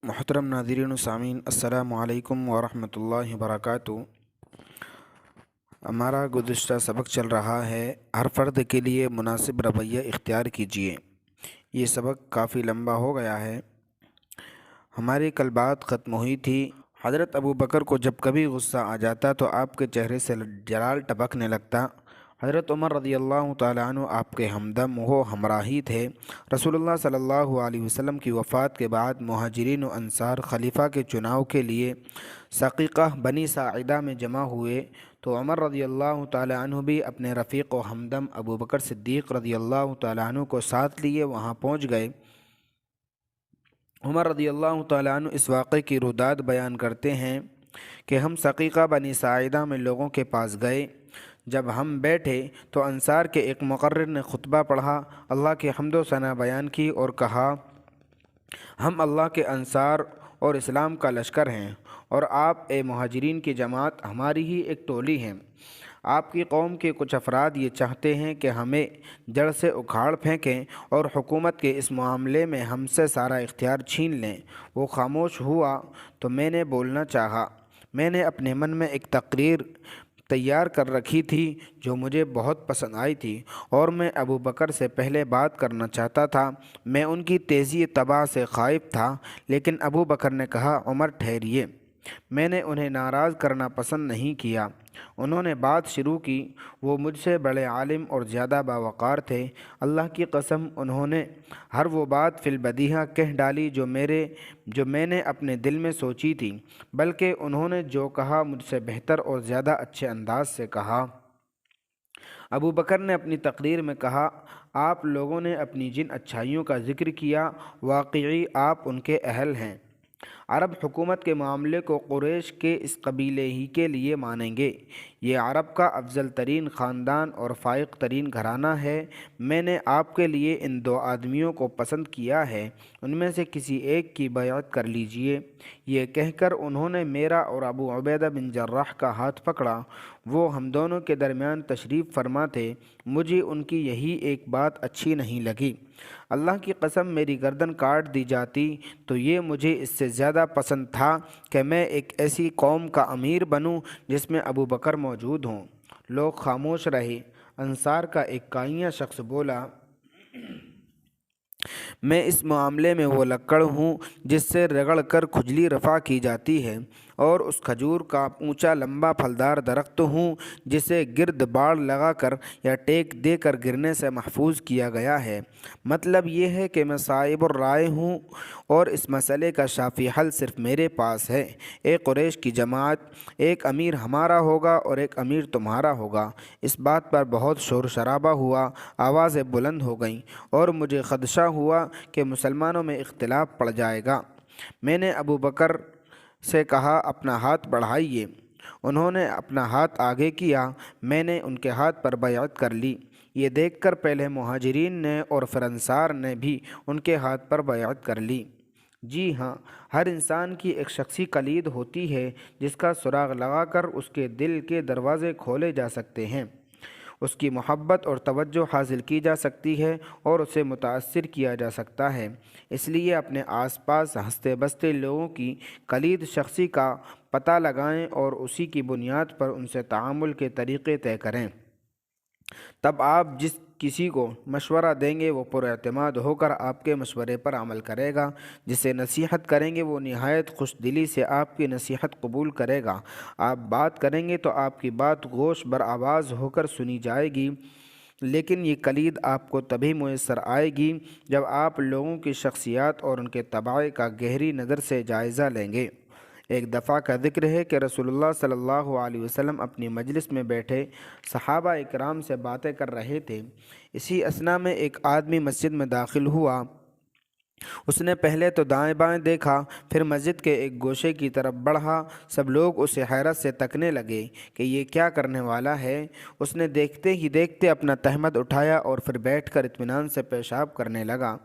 محترم ناظرین و سامعین، السلام علیکم ورحمۃ اللہ وبرکاتہ۔ ہمارا گزشتہ سبق چل رہا ہے ہر فرد کے لیے مناسب رویہ اختیار کیجیے۔ یہ سبق کافی لمبا ہو گیا ہے۔ ہماری کل بات ختم ہوئی تھی، حضرت ابو بکر کو جب کبھی غصہ آ جاتا تو آپ کے چہرے سے جلال ٹپکنے لگتا۔ حضرت عمر رضی اللہ تعالیٰ عنہ آپ کے ہمدم و ہمراہی تھے۔ رسول اللہ صلی اللہ علیہ وسلم کی وفات کے بعد مہاجرین و انصار خلیفہ کے چناؤ کے لیے سقیقہ بنی ساعدہ میں جمع ہوئے تو عمر رضی اللہ تعالیٰ عنہ بھی اپنے رفیق و ہمدم ابو بکر صدیق رضی اللہ تعالیٰ عنہ کو ساتھ لیے وہاں پہنچ گئے۔ عمر رضی اللہ تعالیٰ عنہ اس واقعے کی روداد بیان کرتے ہیں کہ ہم سقیقہ بنی ساعدہ میں لوگوں کے پاس گئے۔ جب ہم بیٹھے تو انصار کے ایک مقرر نے خطبہ پڑھا، اللہ کی حمد و ثنا بیان کی اور کہا، ہم اللہ کے انصار اور اسلام کا لشکر ہیں، اور آپ اے مہاجرین کی جماعت ہماری ہی ایک ٹولی ہیں۔ آپ کی قوم کے کچھ افراد یہ چاہتے ہیں کہ ہمیں جڑ سے اکھاڑ پھینکیں اور حکومت کے اس معاملے میں ہم سے سارا اختیار چھین لیں۔ وہ خاموش ہوا تو میں نے بولنا چاہا۔ میں نے اپنے من میں ایک تقریر تیار کر رکھی تھی جو مجھے بہت پسند آئی تھی، اور میں ابو بکر سے پہلے بات کرنا چاہتا تھا۔ میں ان کی تیزی طبع سے خائف تھا، لیکن ابو بکر نے کہا، عمر ٹھہریے۔ میں نے انہیں ناراض کرنا پسند نہیں کیا۔ انہوں نے بات شروع کی۔ وہ مجھ سے بڑے عالم اور زیادہ باوقار تھے۔ اللہ کی قسم انہوں نے ہر وہ بات فی البدیہہ کہہ ڈالی جو میں نے اپنے دل میں سوچی تھی، بلکہ انہوں نے جو کہا مجھ سے بہتر اور زیادہ اچھے انداز سے کہا۔ ابو بکر نے اپنی تقریر میں کہا، آپ لوگوں نے اپنی جن اچھائیوں کا ذکر کیا، واقعی آپ ان کے اہل ہیں۔ عرب حکومت کے معاملے کو قریش کے اس قبیلے ہی کے لیے مانیں گے۔ یہ عرب کا افضل ترین خاندان اور فائق ترین گھرانہ ہے۔ میں نے آپ کے لیے ان دو آدمیوں کو پسند کیا ہے، ان میں سے کسی ایک کی بیعت کر لیجئے۔ یہ کہہ کر انہوں نے میرا اور ابو عبیدہ بن جراح کا ہاتھ پکڑا۔ وہ ہم دونوں کے درمیان تشریف فرما تھے۔ مجھے ان کی یہی ایک بات اچھی نہیں لگی۔ اللہ کی قسم میری گردن کاٹ دی جاتی تو یہ مجھے اس سے زیادہ پسند تھا کہ میں ایک ایسی قوم کا امیر بنوں جس میں ابو بکر موجود ہوں۔ لوگ خاموش رہے۔ انصار کا ایک کائیاں شخص بولا، میں اس معاملے میں وہ لکڑ ہوں جس سے رگڑ کر کھجلی رفع کی جاتی ہے، اور اس کھجور کا اونچا لمبا پھلدار درخت ہوں جسے گرد باڑ لگا کر یا ٹیک دے کر گرنے سے محفوظ کیا گیا ہے۔ مطلب یہ ہے کہ میں صائب الرائے ہوں اور اس مسئلے کا شافی حل صرف میرے پاس ہے۔ اے قریش کی جماعت، ایک امیر ہمارا ہوگا اور ایک امیر تمہارا ہوگا۔ اس بات پر بہت شور شرابہ ہوا، آوازیں بلند ہو گئیں، اور مجھے خدشہ ہوا کہ مسلمانوں میں اختلاف پڑ جائے گا۔ میں نے ابو بکر سے کہا، اپنا ہاتھ بڑھائیے۔ انہوں نے اپنا ہاتھ آگے کیا۔ میں نے ان کے ہاتھ پر بیعت کر لی۔ یہ دیکھ کر پہلے مہاجرین نے اور پھر انصار نے بھی ان کے ہاتھ پر بیعت کر لی۔ جی ہاں، ہر انسان کی ایک شخصی کلید ہوتی ہے جس کا سراغ لگا کر اس کے دل کے دروازے کھولے جا سکتے ہیں، اس کی محبت اور توجہ حاصل کی جا سکتی ہے اور اسے متاثر کیا جا سکتا ہے۔ اس لیے اپنے آس پاس ہنستے بستے لوگوں کی کلید شخصی کا پتہ لگائیں اور اسی کی بنیاد پر ان سے تعامل کے طریقے طے کریں۔ تب آپ جس کسی کو مشورہ دیں گے وہ پر اعتماد ہو کر آپ کے مشورے پر عمل کرے گا۔ جسے نصیحت کریں گے وہ نہایت خوش دلی سے آپ کی نصیحت قبول کرے گا۔ آپ بات کریں گے تو آپ کی بات گوش بر آواز ہو کر سنی جائے گی، لیکن یہ کلید آپ کو تبھی میسر آئے گی جب آپ لوگوں کی شخصیات اور ان کے طباع کا گہری نظر سے جائزہ لیں گے۔ ایک دفعہ کا ذکر ہے کہ رسول اللہ صلی اللہ علیہ وسلم اپنی مجلس میں بیٹھے صحابہ اکرام سے باتیں کر رہے تھے۔ اسی اثنا میں ایک آدمی مسجد میں داخل ہوا۔ اس نے پہلے تو دائیں بائیں دیکھا، پھر مسجد کے ایک گوشے کی طرف بڑھا۔ سب لوگ اسے حیرت سے تکنے لگے کہ یہ کیا کرنے والا ہے۔ اس نے دیکھتے ہی دیکھتے اپنا تہمد اٹھایا اور پھر بیٹھ کر اطمینان سے پیشاب کرنے لگا۔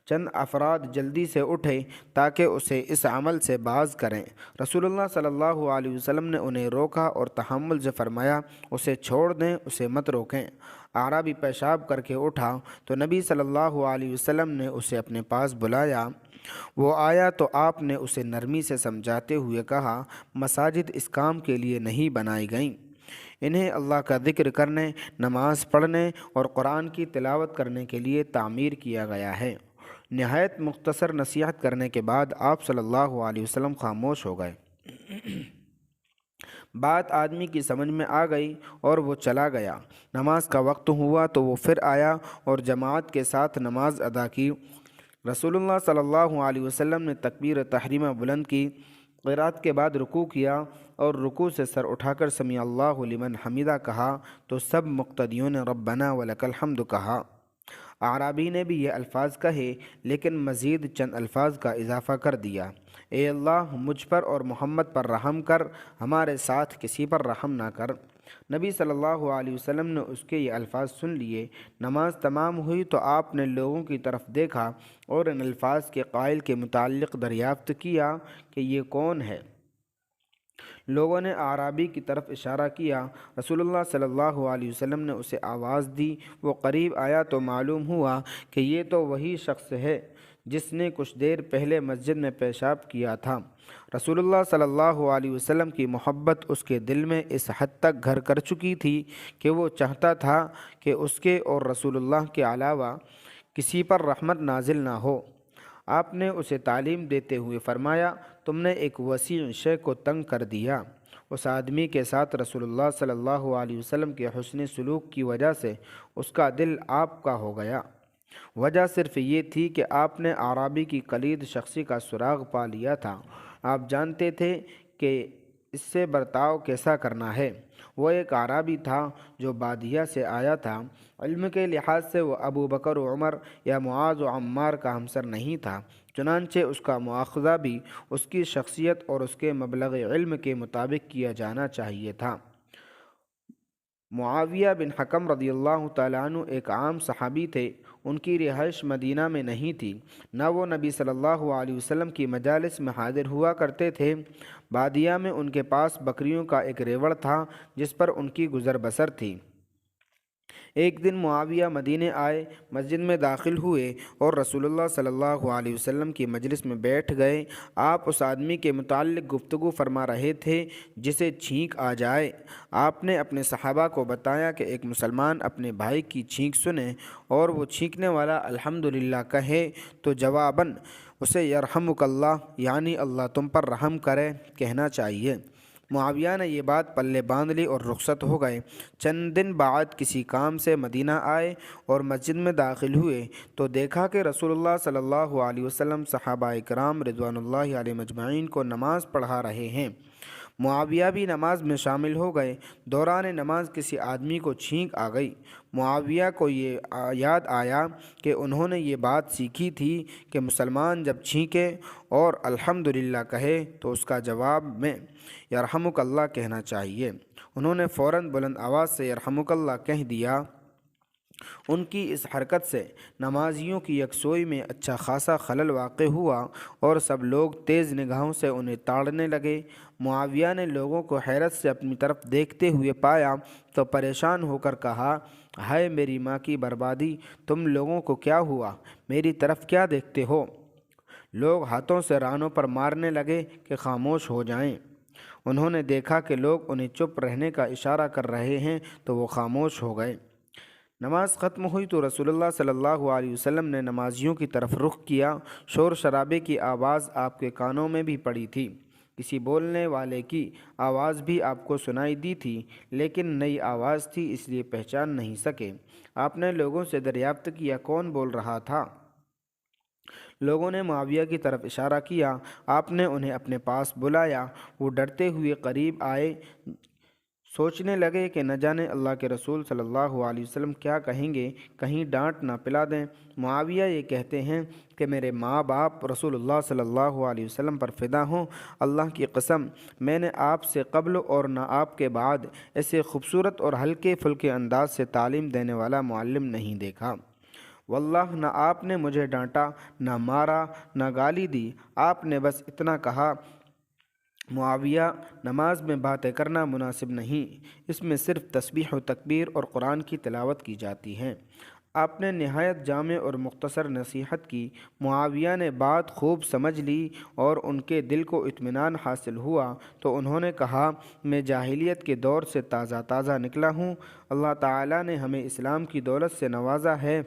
چند افراد جلدی سے اٹھے تاکہ اسے اس عمل سے باز کریں۔ رسول اللہ صلی اللہ علیہ وسلم نے انہیں روکا اور تحمل سے فرمایا، اسے چھوڑ دیں، اسے مت روکیں۔ اعرابی پیشاب کر کے اٹھا تو نبی صلی اللہ علیہ وسلم نے اسے اپنے پاس بلایا۔ وہ آیا تو آپ نے اسے نرمی سے سمجھاتے ہوئے کہا، مساجد اس کام کے لیے نہیں بنائی گئیں، انہیں اللہ کا ذکر کرنے، نماز پڑھنے اور قرآن کی تلاوت کرنے کے لیے تعمیر کیا گیا ہے۔ نہایت مختصر نصیحت کرنے کے بعد آپ صلی اللہ علیہ وسلم خاموش ہو گئے۔ بات آدمی کی سمجھ میں آ گئی اور وہ چلا گیا۔ نماز کا وقت ہوا تو وہ پھر آیا اور جماعت کے ساتھ نماز ادا کی۔ رسول اللہ صلی اللہ علیہ وسلم نے تکبیر تحریمہ بلند کی، قرات کے بعد رکوع کیا اور رکوع سے سر اٹھا کر سمیع اللہ لمن حمیدہ کہا تو سب مقتدیوں نے ربنا ولک الحمد کہا۔ اعرابی نے بھی یہ الفاظ کہے لیکن مزید چند الفاظ کا اضافہ کر دیا، اے اللہ مجھ پر اور محمد پر رحم کر، ہمارے ساتھ کسی پر رحم نہ کر۔ نبی صلی اللہ علیہ وسلم نے اس کے یہ الفاظ سن لیے۔ نماز تمام ہوئی تو آپ نے لوگوں کی طرف دیکھا اور ان الفاظ کے قائل کے متعلق دریافت کیا کہ یہ کون ہے۔ لوگوں نے اعرابی کی طرف اشارہ کیا۔ رسول اللہ صلی اللہ علیہ وسلم نے اسے آواز دی۔ وہ قریب آیا تو معلوم ہوا کہ یہ تو وہی شخص ہے جس نے کچھ دیر پہلے مسجد میں پیشاب کیا تھا۔ رسول اللہ صلی اللہ علیہ وسلم کی محبت اس کے دل میں اس حد تک گھر کر چکی تھی کہ وہ چاہتا تھا کہ اس کے اور رسول اللہ کے علاوہ کسی پر رحمت نازل نہ ہو۔ آپ نے اسے تعلیم دیتے ہوئے فرمایا، تم نے ایک وسیع شے کو تنگ کر دیا۔ اس آدمی کے ساتھ رسول اللہ صلی اللہ علیہ وسلم کے حسن سلوک کی وجہ سے اس کا دل آپ کا ہو گیا۔ وجہ صرف یہ تھی کہ آپ نے اعرابی کی کلید شخصی کا سراغ پا لیا تھا۔ آپ جانتے تھے کہ اس سے برتاؤ کیسا کرنا ہے۔ وہ ایک اعرابی تھا جو بادیہ سے آیا تھا۔ علم کے لحاظ سے وہ ابو بکر و عمر یا معاذ و عمار کا ہمسر نہیں تھا، چنانچہ اس کا مواخذہ بھی اس کی شخصیت اور اس کے مبلغ علم کے مطابق کیا جانا چاہیے تھا۔ معاویہ بن حکم رضی اللہ تعالیٰ عنہ ایک عام صحابی تھے۔ ان کی رہائش مدینہ میں نہیں تھی، نہ وہ نبی صلی اللہ علیہ وسلم کی مجالس میں حاضر ہوا کرتے تھے۔ بادیہ میں ان کے پاس بکریوں کا ایک ریوڑ تھا جس پر ان کی گزر بسر تھی۔ ایک دن معاویہ مدینے آئے، مسجد میں داخل ہوئے اور رسول اللہ صلی اللہ علیہ وسلم کی مجلس میں بیٹھ گئے۔ آپ اس آدمی کے متعلق گفتگو فرما رہے تھے جسے چھینک آ جائے۔ آپ نے اپنے صحابہ کو بتایا کہ ایک مسلمان اپنے بھائی کی چھینک سنے اور وہ چھینکنے والا الحمدللہ کہے تو جواباً اسے یرحمک اللہ یعنی اللہ تم پر رحم کرے کہنا چاہیے۔ معاویہ نے یہ بات پلے باندھ لی اور رخصت ہو گئے۔ چند دن بعد کسی کام سے مدینہ آئے اور مسجد میں داخل ہوئے تو دیکھا کہ رسول اللہ صلی اللہ علیہ وسلم صحابہ کرام رضوان اللہ علیہ مجمعین کو نماز پڑھا رہے ہیں۔ معاویہ بھی نماز میں شامل ہو گئے۔ دوران نماز کسی آدمی کو چھینک آ گئی۔ معاویہ کو یہ یاد آیا کہ انہوں نے یہ بات سیکھی تھی کہ مسلمان جب چھینکے اور الحمدللہ کہے تو اس کا جواب میں یرحمک اللہ کہنا چاہیے۔ انہوں نے فوراً بلند آواز سے یرحمک اللہ کہہ دیا۔ ان کی اس حرکت سے نمازیوں کی یکسوئی میں اچھا خاصا خلل واقع ہوا اور سب لوگ تیز نگاہوں سے انہیں تاڑنے لگے۔ معاویہ نے لوگوں کو حیرت سے اپنی طرف دیکھتے ہوئے پایا تو پریشان ہو کر کہا، ہائے میری ماں کی بربادی، تم لوگوں کو کیا ہوا؟ میری طرف کیا دیکھتے ہو؟ لوگ ہاتھوں سے رانوں پر مارنے لگے کہ خاموش ہو جائیں۔ انہوں نے دیکھا کہ لوگ انہیں چپ رہنے کا اشارہ کر رہے ہیں تو وہ خاموش ہو گئے۔ نماز ختم ہوئی تو رسول اللہ صلی اللہ علیہ وسلم نے نمازیوں کی طرف رخ کیا۔ شور شرابے کی آواز آپ کے کانوں میں بھی پڑی تھی، کسی بولنے والے کی آواز بھی آپ کو سنائی دی تھی، لیکن نئی آواز تھی اس لیے پہچان نہیں سکے۔ آپ نے لوگوں سے دریافت کیا کون بول رہا تھا؟ لوگوں نے معاویہ کی طرف اشارہ کیا۔ آپ نے انہیں اپنے پاس بلایا۔ وہ ڈرتے ہوئے قریب آئے، سوچنے لگے کہ نہ جانے اللہ کے رسول صلی اللہ علیہ وسلم کیا کہیں گے، کہیں ڈانٹ نہ پلا دیں۔ معاویہ یہ کہتے ہیں کہ میرے ماں باپ رسول اللہ صلی اللہ علیہ وسلم پر فدا ہوں، اللہ کی قسم میں نے آپ سے قبل اور نہ آپ کے بعد ایسے خوبصورت اور ہلکے پھلکے انداز سے تعلیم دینے والا معلم نہیں دیکھا۔ واللہ نہ آپ نے مجھے ڈانٹا، نہ مارا، نہ گالی دی، آپ نے بس اتنا کہا، معاویہ نماز میں باتیں کرنا مناسب نہیں، اس میں صرف تسبیح و تکبیر اور قرآن کی تلاوت کی جاتی ہے۔ آپ نے نہایت جامع اور مختصر نصیحت کی۔ معاویہ نے بات خوب سمجھ لی اور ان کے دل کو اطمینان حاصل ہوا تو انہوں نے کہا، میں جاہلیت کے دور سے تازہ تازہ نکلا ہوں، اللہ تعالیٰ نے ہمیں اسلام کی دولت سے نوازا ہے۔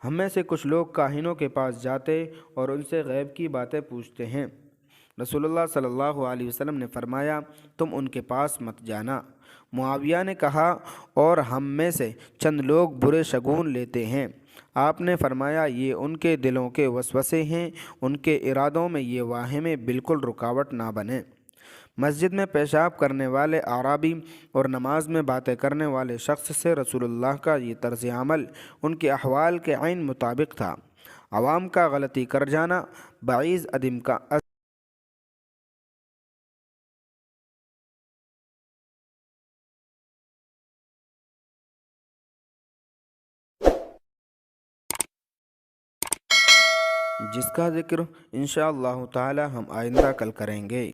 ہم میں سے کچھ لوگ کاہنوں کے پاس جاتے اور ان سے غیب کی باتیں پوچھتے ہیں۔ رسول اللہ صلی اللہ علیہ وسلم نے فرمایا، تم ان کے پاس مت جانا۔ معاویہ نے کہا، اور ہم میں سے چند لوگ برے شگون لیتے ہیں۔ آپ نے فرمایا، یہ ان کے دلوں کے وسوسے ہیں، ان کے ارادوں میں یہ واہمیں بالکل رکاوٹ نہ بنیں۔ مسجد میں پیشاب کرنے والے اعرابی اور نماز میں باتیں کرنے والے شخص سے رسول اللہ کا یہ طرز عمل ان کے احوال کے عین مطابق تھا۔ عوام کا غلطی کر جانا بعیض عدم کا جس کا ذکر انشاءاللہ تعالی ہم آئندہ کل کریں گے۔